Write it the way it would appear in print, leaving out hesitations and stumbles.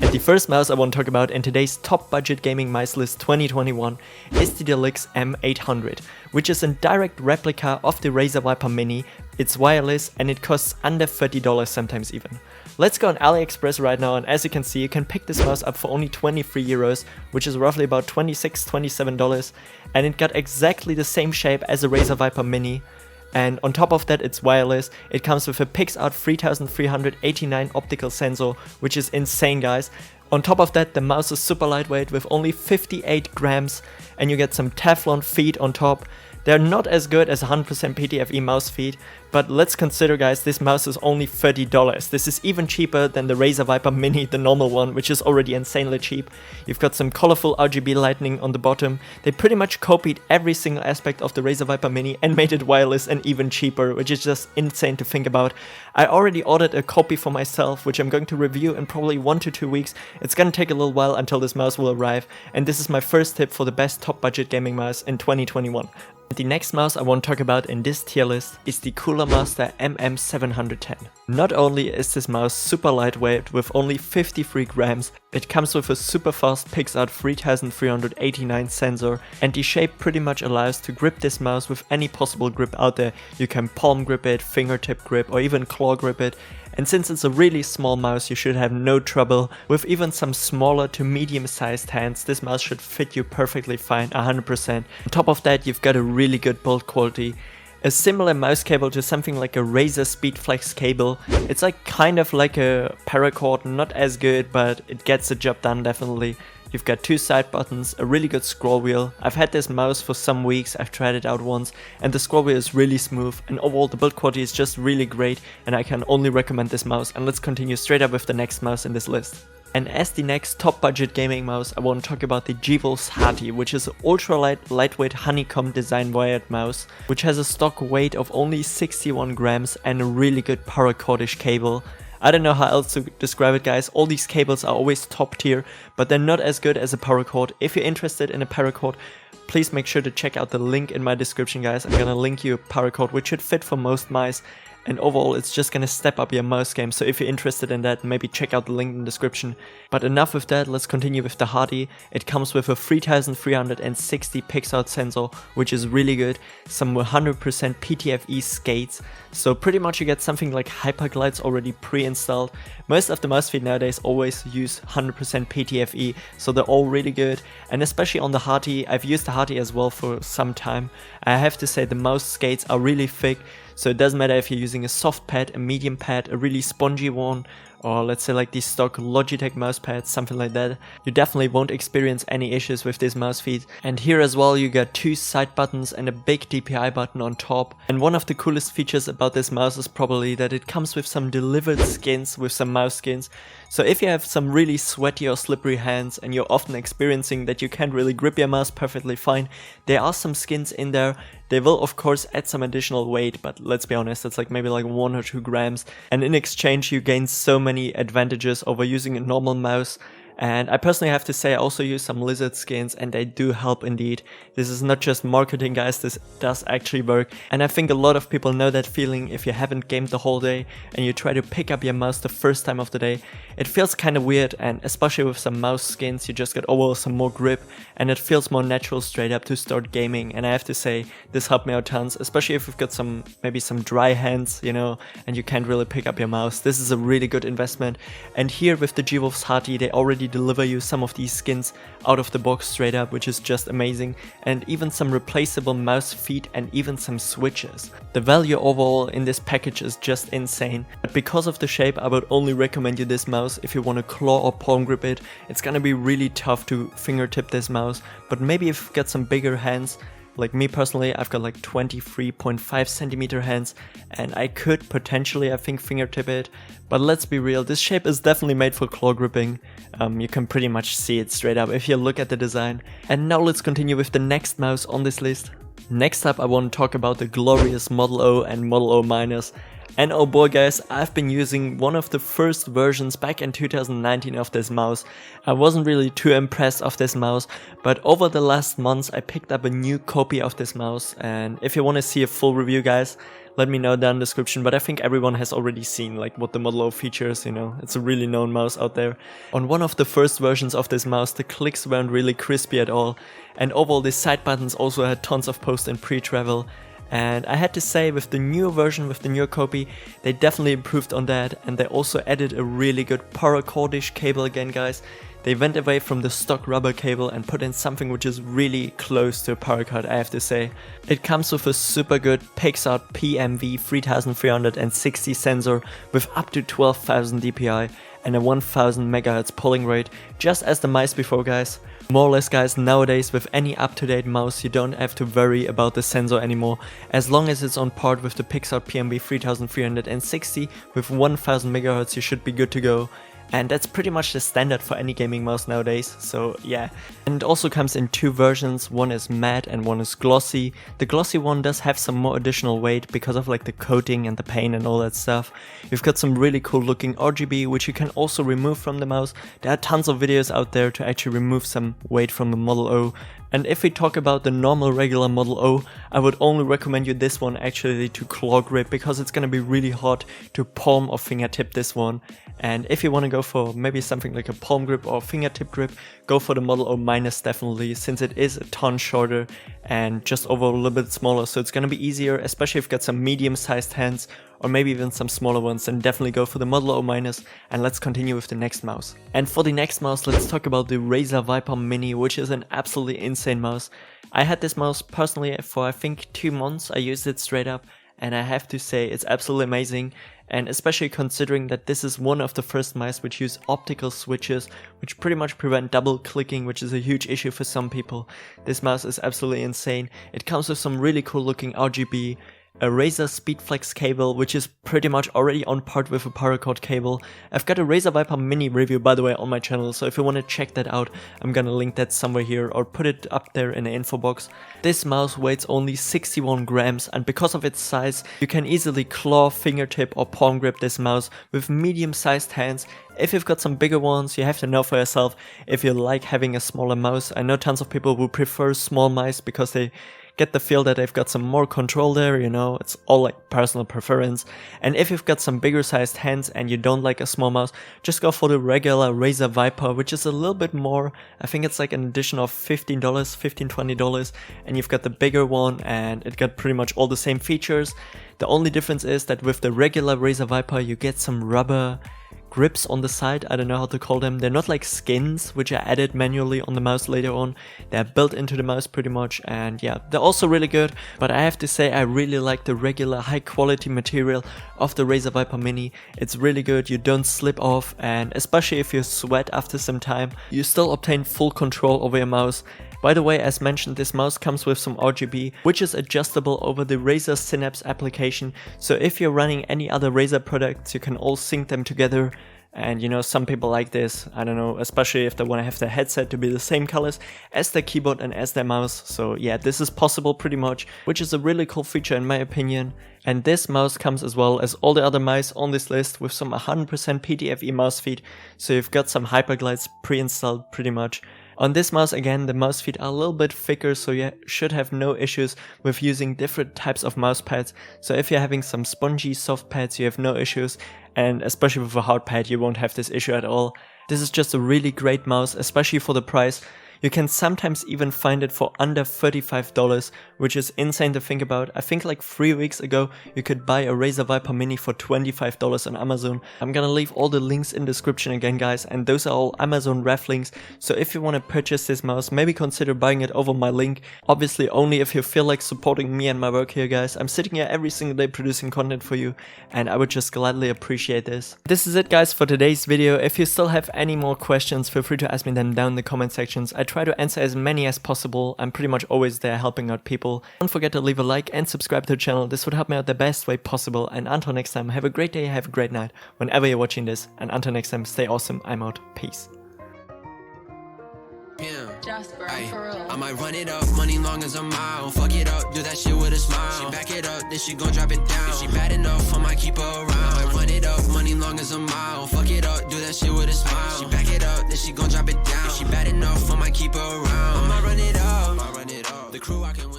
And the first mouse I want to talk about in today's top budget gaming mouse list 2021 is the Delux M800, which is a direct replica of the Razer Viper Mini. It's wireless and it costs under $30 sometimes even. Let's go on AliExpress right now, and as you can see, you can pick this mouse up for only 23 euros, which is roughly about $27, and it got exactly the same shape as a Razer Viper Mini. And on top of that, it's wireless. It comes with a PixArt 3389 optical sensor, which is insane, guys. On top of that, the mouse is super lightweight with only 58 grams, and you get some Teflon feet on top. They're not as good as 100% PTFE mouse feet, but let's consider, guys, this mouse is only $30. This is even cheaper than the Razer Viper Mini, the normal one, which is already insanely cheap. You've got some colorful RGB lighting on the bottom. They pretty much copied every single aspect of the Razer Viper Mini and made it wireless and even cheaper, which is just insane to think about. I already ordered a copy for myself, which I'm going to review in probably 1 to 2 weeks. It's gonna take a little while until this mouse will arrive, and this is my first tip for the best top budget gaming mouse in 2021. The next mouse I want to talk about in this tier list is the Cooler Master MM710. Not only is this mouse super lightweight with only 53 grams, it comes with a super fast PixArt 3389 sensor, and the shape pretty much allows to grip this mouse with any possible grip out there. You can palm grip it, fingertip grip, or even claw grip it. And since it's a really small mouse, you should have no trouble. With even some smaller to medium sized hands, this mouse should fit you perfectly fine, 100%. On top of that, you've got a really good build quality. A similar mouse cable to something like a Razer Speedflex cable. It's like kind of like a paracord, not as good, but it gets the job done definitely. You've got 2 side buttons, a really good scroll wheel. I've had this mouse for some weeks, I've tried it out once, and the scroll wheel is really smooth, and overall the build quality is just really great, and I can only recommend this mouse. And let's continue straight up with the next mouse in this list. And as the next top budget gaming mouse, I want to talk about the HATI, which is an ultralight, lightweight honeycomb design wired mouse, which has a stock weight of only 61 grams and a really good paracordish cable. I don't know how else to describe it, guys. All these cables are always top tier, but they're not as good as a paracord. If you're interested in a paracord, please make sure to check out the link in my description, guys. I'm gonna link you a paracord which should fit for most mice, and overall it's just gonna step up your mouse game. So if you're interested in that, maybe check out the link in the description. But enough with that, let's continue with the HATI. It comes with a 3360 PixArt sensor, which is really good, some 100% PTFE skates, so pretty much you get something like hyperglides already pre-installed. Most of the mouse feet nowadays always use 100% PTFE, so they're all really good, and especially on the HATI. I've used the HATI as well for some time. I have to say the mouse skates are really thick, so it doesn't matter if you're using a soft pad, a medium pad, a really spongy one, or let's say like these stock Logitech mouse pads, something like that. You definitely won't experience any issues with this mouse feet. And here as well you got 2 side buttons and a big DPI button on top. And one of the coolest features about this mouse is probably that it comes with some delivered skins, with some mouse skins. So if you have some really sweaty or slippery hands and you're often experiencing that you can't really grip your mouse perfectly fine, there are some skins in there. They will of course add some additional weight, but let's be honest, it's like maybe like 1 or 2 grams. And in exchange you gain so many advantages over using a normal mouse. And I personally have to say I also use some lizard skins, and they do help indeed. This is not just marketing, guys, this does actually work. And I think a lot of people know that feeling if you haven't gamed the whole day and you try to pick up your mouse the first time of the day. It feels kind of weird, and especially with some mouse skins you just get overall some more grip and it feels more natural straight up to start gaming. And I have to say this helped me out tons, especially if you've got maybe some dry hands, you know, and you can't really pick up your mouse. This is a really good investment. And here with the HATI, they already deliver you some of these skins out of the box straight up, which is just amazing, and even some replaceable mouse feet and even some switches. The value overall in this package is just insane, but because of the shape I would only recommend you this mouse if you want to claw or palm grip it. It's gonna be really tough to fingertip this mouse, but maybe if you've got some bigger hands. Like me personally, I've got like 23.5 centimeter hands, and I could potentially, I think, fingertip it. But let's be real, this shape is definitely made for claw gripping. You can pretty much see it straight up if you look at the design. And now let's continue with the next mouse on this list. Next up I want to talk about the glorious MODELO and MODELO Minus. And oh boy guys, I've been using one of the first versions back in 2019 of this mouse. I wasn't really too impressed of this mouse, but over the last months I picked up a new copy of this mouse, and if you want to see a full review guys, let me know down in the description, but I think everyone has already seen like what the MODELO features, you know, it's a really known mouse out there. On one of the first versions of this mouse, the clicks weren't really crispy at all, and overall the side buttons also had tons of post and pre-travel. And I had to say, with the new version, with the newer copy, they definitely improved on that, and they also added a really good paracordish cable again guys. They went away from the stock rubber cable and put in something which is really close to a paracord, I have to say. It comes with a super good PixArt PMV 3360 sensor with up to 12,000 dpi and a 1000 MHz polling rate, just as the mice before guys. More or less guys, nowadays with any up-to-date mouse you don't have to worry about the sensor anymore, as long as it's on par with the PixArt PMV 3360 with 1000 MHz you should be good to go. And that's pretty much the standard for any gaming mouse nowadays, so yeah. And it also comes in two versions, one is matte and one is glossy. The glossy one does have some more additional weight because of like the coating and the paint and all that stuff. You've got some really cool looking RGB which you can also remove from the mouse. There are tons of videos out there to actually remove some weight from the MODELO. And if we talk about the normal regular MODELO, I would only recommend you this one actually to claw grip, because it's gonna be really hard to palm or fingertip this one. And if you want to go for maybe something like a palm grip or fingertip grip, go for the MODELO minus definitely, since it is a ton shorter and just over a little bit smaller, so it's gonna be easier, especially if you've got some medium sized hands or maybe even some smaller ones, then definitely go for the MODELO minus. And let's continue with the next mouse. And for the next mouse, let's talk about the RAZER Viper Mini, which is an absolutely insane mouse. I had this mouse personally for I think 2 months. I used it straight up, and I have to say it's absolutely amazing. And especially considering that this is one of the first mice which use optical switches, which pretty much prevent double clicking, which is a huge issue for some people. This mouse is absolutely insane. It comes with some really cool looking RGB, a RAZER SpeedFlex cable, which is pretty much already on par with a paracord cable. I've got a RAZER Viper Mini review by the way on my channel, so if you want to check that out, I'm gonna link that somewhere here or put it up there in the info box. This mouse weighs only 61 grams, and because of its size, you can easily claw, fingertip or palm grip this mouse with medium sized hands. If you've got some bigger ones, you have to know for yourself if you like having a smaller mouse. I know tons of people who prefer small mice because they get the feel that they've got some more control there, you know, it's all like personal preference. And if you've got some bigger sized hands and you don't like a small mouse, just go for the regular RAZER Viper, which is a little bit more. I think it's like an addition of $15, $20, and you've got the bigger one and it got pretty much all the same features. The only difference is that with the regular RAZER Viper you get some rubber grips on the side, I don't know how to call them. They're not like skins which are added manually on the mouse later on. They're built into the mouse pretty much, and yeah, they're also really good. But I have to say I really like the regular high quality material of the RAZER Viper Mini. It's really good, you don't slip off, and especially if you sweat after some time, you still obtain full control over your mouse. By the way, as mentioned, this mouse comes with some RGB, which is adjustable over the Razer Synapse application, so if you're running any other Razer products, you can all sync them together. And you know, some people like this, I don't know, especially if they want to have their headset to be the same colors as their keyboard and as their mouse. So yeah, this is possible pretty much, which is a really cool feature in my opinion. And this mouse comes as well as all the other mice on this list with some 100% PTFE mouse feet, so you've got some hyperglides pre-installed pretty much. On this mouse again, the mouse feet are a little bit thicker, so you should have no issues with using different types of mouse pads. So if you're having some spongy soft pads, you have no issues, and especially with a hard pad you won't have this issue at all. This is just a really great mouse, especially for the price. You can sometimes even find it for under $35, which is insane to think about. I think like 3 weeks ago you could buy a RAZER Viper Mini for $25 on Amazon. I'm gonna leave all the links in the description again guys, and those are all Amazon ref links, so if you want to purchase this mouse, maybe consider buying it over my link. Obviously only if you feel like supporting me and my work here guys. I'm sitting here every single day producing content for you, and I would just gladly appreciate this. This is it guys for today's video. If you still have any more questions, feel free to ask me them down in the comment sections. I try to answer as many as possible. I'm pretty much always there helping out people. Don't forget to leave a like and subscribe to the channel. This would help me out the best way possible. And until next time, have a great day, have a great night whenever you're watching this. And until next time, stay awesome. I'm out. Peace. Yeah. Casper, for real. I might run it up, money long as a mile. Fuck it up, do that shit with a smile. She back it up, then she gon' drop it down. If she bad enough, I might keep her around. I might run it up, money long as a mile. Fuck it up, do that shit with a smile. She back it up, then she gon' drop it down. If she bad enough, I might keep her around. I might run it up, the crew I can win.